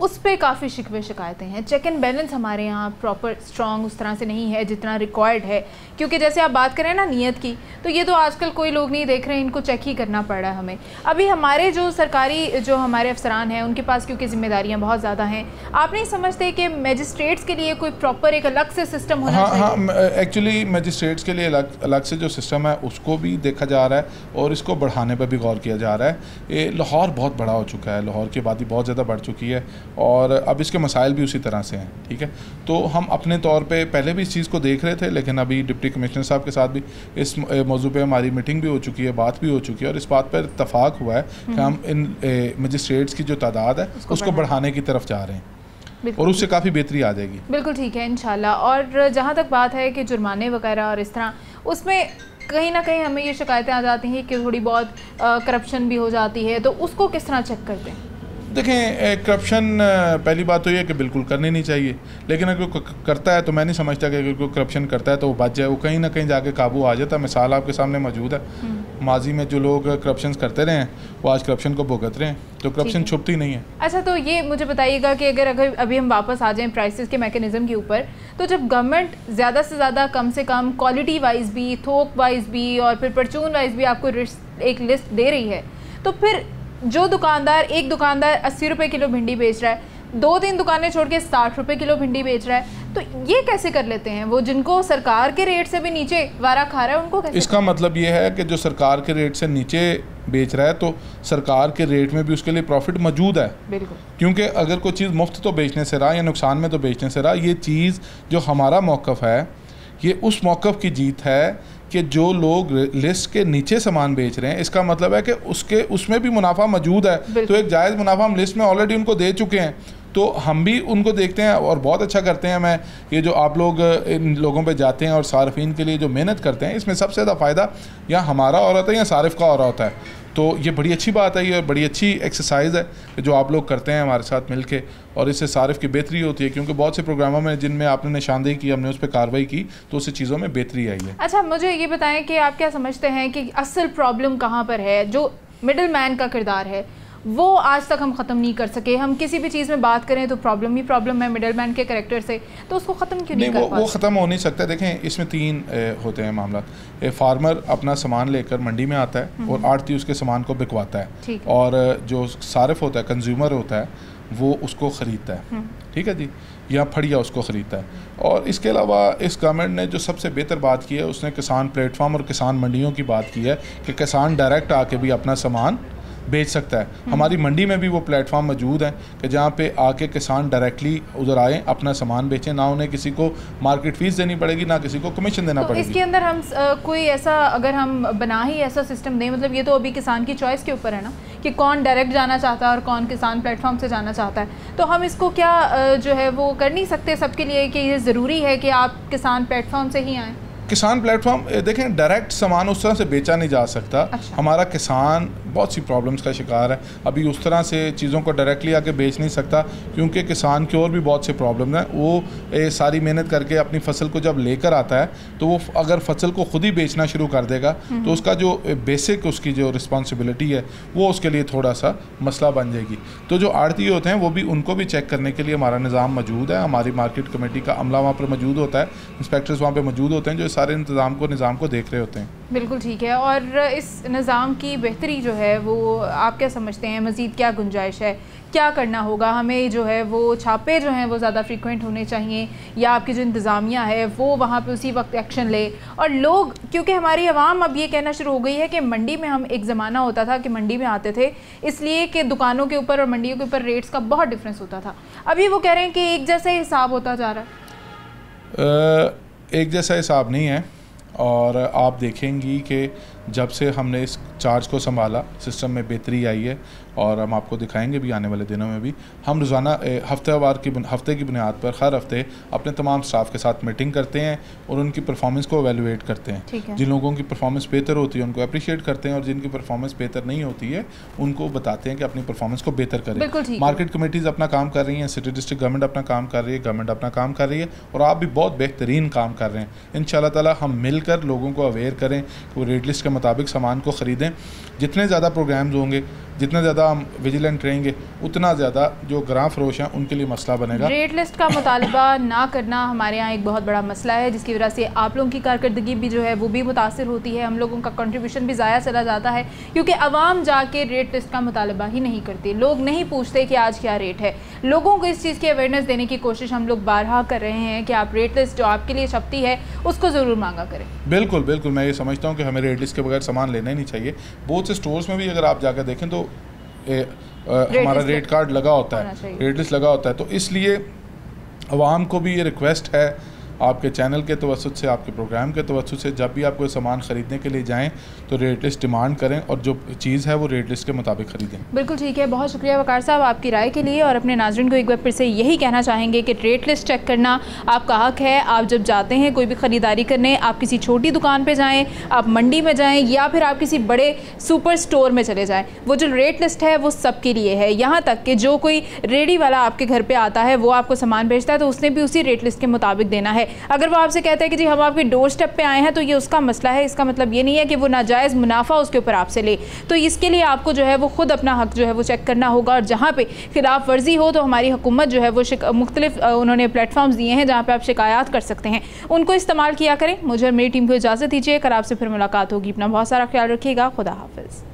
उस पर काफ़ी शिकवे शिकायतें हैं। चेक एंड बैलेंस हमारे यहाँ प्रॉपर स्ट्रॉन्ग उस तरह से नहीं है जितना रिक्वायर्ड है, क्योंकि जैसे आप बात करें ना नीयत की, तो ये तो आजकल कोई लोग नहीं देख रहे हैं, इनको चेक ही करना पड़ रहा है हमें। अभी हमारे जो सरकारी जो हमारे अफसरान हैं उनके पास क्योंकि जिम्मेदारियाँ बहुत ज़्यादा हैं, आप नहीं समझते कि मजिस्ट्रेट्स के लिए कोई प्रॉपर एक अलग से सिस्टम होना चाहिए? हाँ, एक्चुअली मजिस्ट्रेट्स के लिए अलग से जो सिस्टम है उसको भी देखा जा रहा है और इसको बढ़ाने पर भी गौर किया जा रहा है। ये लाहौर बहुत बड़ा हो चुका है, लाहौर की आबादी बहुत ज़्यादा बढ़ चुकी है और अब इसके मसाइल भी उसी तरह से हैं, ठीक है। तो हम अपने तौर पे पहले भी इस चीज़ को देख रहे थे, लेकिन अभी डिप्टी कमिश्नर साहब के साथ भी इस मौजू पे हमारी मीटिंग भी हो चुकी है, बात भी हो चुकी है और इस बात पर इत्तफाक हुआ है कि हम इन मजिस्ट्रेट्स की जो तादाद है उसको बढ़ाने की तरफ जा रहे हैं और उससे काफ़ी बेहतरी आ जाएगी। बिल्कुल ठीक है इंशाल्लाह। और जहाँ तक बात है कि जुर्माने वगैरह और इस तरह, उसमें कहीं ना कहीं हमें ये शिकायतें आ जाती हैं कि थोड़ी बहुत करप्शन भी हो जाती है, तो उसको किस तरह चेक करते हैं? देखें, करप्शन पहली बात तो ये है कि बिल्कुल करनी नहीं चाहिए, लेकिन अगर कोई करता है तो मैं नहीं समझता कि अगर कोई करप्शन करता है तो वो बच जाए, वो कहीं ना कहीं जाके काबू आ जाता है। मिसाल आपके सामने मौजूद है, माजी में जो लोग करप्शन करते रहे हैं वो आज करप्शन को भुगत रहे हैं, तो करप्शन छुपती नहीं है। अच्छा, तो ये मुझे बताइएगा कि अगर अभी हम वापस आ जाएं प्राइसेस के मैकेनिज्म के ऊपर, तो जब गवर्नमेंट ज़्यादा से ज़्यादा कम से कम क्वालिटी वाइज भी, थोक वाइज भी और फिर परचून वाइज भी आपको एक लिस्ट दे रही है, तो फिर जो दुकानदार, एक दुकानदार 80 रुपये किलो भिंडी बेच रहा है, 2-3 दुकानें छोड़ के 60 रुपये किलो भिंडी बेच रहा है, तो ये कैसे कर लेते हैं? वो जिनको सरकार के रेट से भी नीचे वारा खा रहा है उनको कैसे? इसका मतलब ये है कि जो सरकार के रेट से नीचे बेच रहा है तो सरकार के रेट में भी उसके लिए प्रॉफिट मौजूद है। बिल्कुल, क्योंकि अगर कोई चीज़ मुफ्त तो बेचने से रहा या नुकसान में तो बेचने से रहा, ये चीज़ जो हमारा मौक़िफ़ है ये उस मौक़िफ़ की जीत है कि जो लोग लिस्ट के नीचे सामान बेच रहे हैं, इसका मतलब है कि उसमें भी मुनाफा मौजूद है, तो एक जायज़ मुनाफा हम लिस्ट में ऑलरेडी उनको दे चुके हैं, तो हम भी उनको देखते हैं और बहुत अच्छा करते हैं। मैं ये जो आप लोग इन लोगों पे जाते हैं और सार्फिन के लिए जो मेहनत करते हैं, इसमें सबसे ज़्यादा फ़ायदा या हमारा हो रहा होता है या सारिफ का हो रहा होता है, तो ये बड़ी अच्छी बात है, ये बड़ी अच्छी एक्सरसाइज है कि जो आप लोग करते हैं हमारे साथ मिलके, और इससे सारिफ की बेहतरी होती है, क्योंकि बहुत से प्रोग्रामों में जिनमें आपने निशानदेही की, हमने उस पर कार्रवाई की, तो उससे चीज़ों में बेहतरी आई है। अच्छा, मुझे ये बताएं कि आप क्या समझते हैं कि असल प्रॉब्लम कहाँ पर है? जो मिडल मैन का किरदार है वो आज तक हम ख़त्म नहीं कर सके। हम किसी भी चीज़ में बात करें तो प्रॉब्लम ही प्रॉब्लम है मिडल मैन के कैरेक्टर से, तो उसको ख़त्म क्यों नहीं कर पाते? वो ख़त्म हो नहीं सकता। देखें, इसमें 3 होते हैं मामला। फार्मर अपना सामान लेकर मंडी में आता है और आड़ती उसके सामान को बिकवाता है, और जो सारिफ होता है, कंज्यूमर होता है, वो उसको ख़रीदता है, ठीक है जी, या फड़िया उसको ख़रीदता है। और इसके अलावा इस गवर्नमेंट ने जो सबसे बेहतर बात की है, उसने किसान प्लेटफार्म और किसान मंडियों की बात की है कि किसान डायरेक्ट आके भी अपना सामान बेच सकता है। हमारी मंडी में भी वो प्लेटफॉर्म मौजूद है कि जहाँ पे आके किसान डायरेक्टली उधर आए, अपना सामान बेचें, ना उन्हें किसी को मार्केट फीस देनी पड़ेगी, ना किसी को कमीशन देना पड़ेगी। इसके अंदर हम कोई ऐसा, अगर हम बना ही ऐसा सिस्टम दें, मतलब ये तो अभी किसान की चॉइस के ऊपर है ना कि कौन डायरेक्ट जाना चाहता है और कौन किसान प्लेटफॉर्म से जाना चाहता है, तो हम इसको क्या जो है वो कर नहीं सकते सबके लिए कि ये ज़रूरी है कि आप किसान प्लेटफॉर्म से ही आएँ? किसान प्लेटफॉर्म, देखें, डायरेक्ट सामान उस तरह से बेचा नहीं जा सकता। अच्छा। हमारा किसान बहुत सी प्रॉब्लम्स का शिकार है, अभी उस तरह से चीज़ों को डायरेक्टली आके बेच नहीं सकता, क्योंकि किसान की और भी बहुत से प्रॉब्लम हैं। वो सारी मेहनत करके अपनी फसल को जब लेकर आता है, तो वो अगर फसल को खुद ही बेचना शुरू कर देगा तो उसका जो बेसिक उसकी जो रिस्पॉन्सिबिलिटी है वो उसके लिए थोड़ा सा मसला बन जाएगी। तो जो आड़ती होते हैं वो भी, उनको भी चेक करने के लिए हमारा निज़ाम मौजूद है। हमारी मार्केट कमेटी का अमला वहाँ पर मौजूद होता है, इंस्पेक्टर्स वहाँ पर मौजूद होते हैं जो सारे निज़ाम को देख रहे होते हैं। बिल्कुल ठीक है। और इस निज़ाम की बेहतरी जो है वो आप क्या समझते हैं, मज़ीद क्या गुंजाइश है, क्या करना होगा? हमें जो है वो छापे जो हैं वो ज़्यादा फ्रीक्वेंट होने चाहिए, या आपकी जो इंतज़ामिया है वो वहाँ पे उसी वक्त एक्शन ले? और लोग, क्योंकि हमारी आवाम अब ये कहना शुरू हो गई है कि मंडी में, हम एक ज़माना होता था कि मंडी में आते थे इसलिए कि दुकानों के ऊपर और मंडियों के ऊपर रेट्स का बहुत डिफरेंस होता था, अभी वो कह रहे हैं कि एक जैसा हिसाब होता जा रहा है। एक जैसा हिसाब नहीं है, और आप देखेंगी कि जब से हमने इस चार्ज को संभाला, सिस्टम में बेहतरी आई है, और हम आपको दिखाएंगे भी आने वाले दिनों में भी। हम रोज़ाना हफ्ते की बुनियाद पर हर हफ्ते अपने तमाम स्टाफ के साथ मीटिंग करते हैं और उनकी परफॉर्मेंस को एवेलुएट करते हैं। जिन लोगों की परफॉर्मेंस बेहतर होती है उनको अप्रिशिएट करते हैं, और जिनकी परफॉर्मेंस बेहतर नहीं होती है उनको बताते हैं कि अपनी परफॉर्मेंस को बेहतर करें। मार्केट कमेटीज़ अपना काम कर रही हैं, सिटी डिस्ट्रिक्ट गवर्नमेंट अपना काम कर रही है, गवर्नमेंट अपना काम कर रही है, और आप भी बहुत बेहतरीन काम कर रहे हैं। इंशाल्लाह ताला हम मिल मिलकर लोगों को अवेयर करें, वो रेट लिस्ट के मुताबिक सामान को ख़रीदें। जितने ज़्यादा प्रोग्राम्स होंगे, जितना ज़्यादा हम विजिलेंट रहेंगे, उतना ज़्यादा जो ग्रां फरोश हैं उनके लिए मसला बनेगा। रेट लिस्ट का मुतालबा ना करना हमारे यहाँ एक बहुत बड़ा मसला है, जिसकी वजह से आप लोगों की कारकर्दगी भी जो है वो भी मुतासर होती है, हम लोगों का कंट्रीब्यूशन भी ज़ाया चला जाता है, क्योंकि आवाम जाके रेट लिस्ट का मुतालबा ही नहीं करती। लोग नहीं पूछते कि आज क्या रेट है। लोगों को इस चीज़ की अवेयरनेस देने की कोशिश हम लोग बारहा कर रहे हैं कि आप रेट लिस्ट जो आपके लिए छपती है उसको ज़रूर मांगा करें। बिल्कुल बिल्कुल, मैं ये समझता हूँ कि हमें रेट लिस्ट के बगैर सामान लेना ही नहीं चाहिए। बहुत से स्टोर्स में भी अगर आप जाकर देखें तो हमारा रेट कार्ड लगा होता है, रेट लिस्ट लगा होता है। तो इसलिए आवाम को भी ये रिक्वेस्ट है आपके चैनल के तवस्सुत से, आपके प्रोग्राम के तवस्सुत से, जब भी आप कोई सामान ख़रीदने के लिए जाएं तो रेट लिस्ट डिमांड करें और जो चीज़ है वो रेट लिस्ट के मुताबिक ख़रीदें। बिल्कुल ठीक है, बहुत शुक्रिया वकार साहब आपकी राय के लिए। और अपने नाज़रीन को एक बार फिर से यही कहना चाहेंगे कि रेट लिस्ट चेक करना आपका हक है। आप जब जाते हैं कोई भी ख़रीदारी करने, आप किसी छोटी दुकान पर जाएँ, आप मंडी में जाएँ या फिर आप किसी बड़े सुपर स्टोर में चले जाएँ, वो जो रेट लिस्ट है वो सबके लिए है। यहाँ तक कि जो कोई रेडी वाला आपके घर पर आता है, वो आपको सामान भेजता है तो उसने भी उसी रेट लिस्ट के मुताबिक देना है। अगर वो आपसे कहता है कि जी हम आपके डोर स्टेप पे आए हैं तो ये उसका मसला है, इसका मतलब ये नहीं है कि वो नाजायज़ मुनाफा उसके ऊपर आपसे ले। तो इसके लिए आपको जो है वो खुद अपना हक जो है वो चेक करना होगा, और जहाँ पे खिलाफ वर्जी हो तो हमारी हुकूमत जो है वो मुख्तलिफ उन्होंने प्लेटफॉर्म्स दिए हैं जहाँ पर आप शिकायत कर सकते हैं, उनको इस्तेमाल किया करें। मुझे और मेरी टीम को इजाज़त दीजिए, कर आपसे फिर मुलाकात होगी। अपना बहुत सारा ख्याल रखिएगा। खुदा हाफिज़।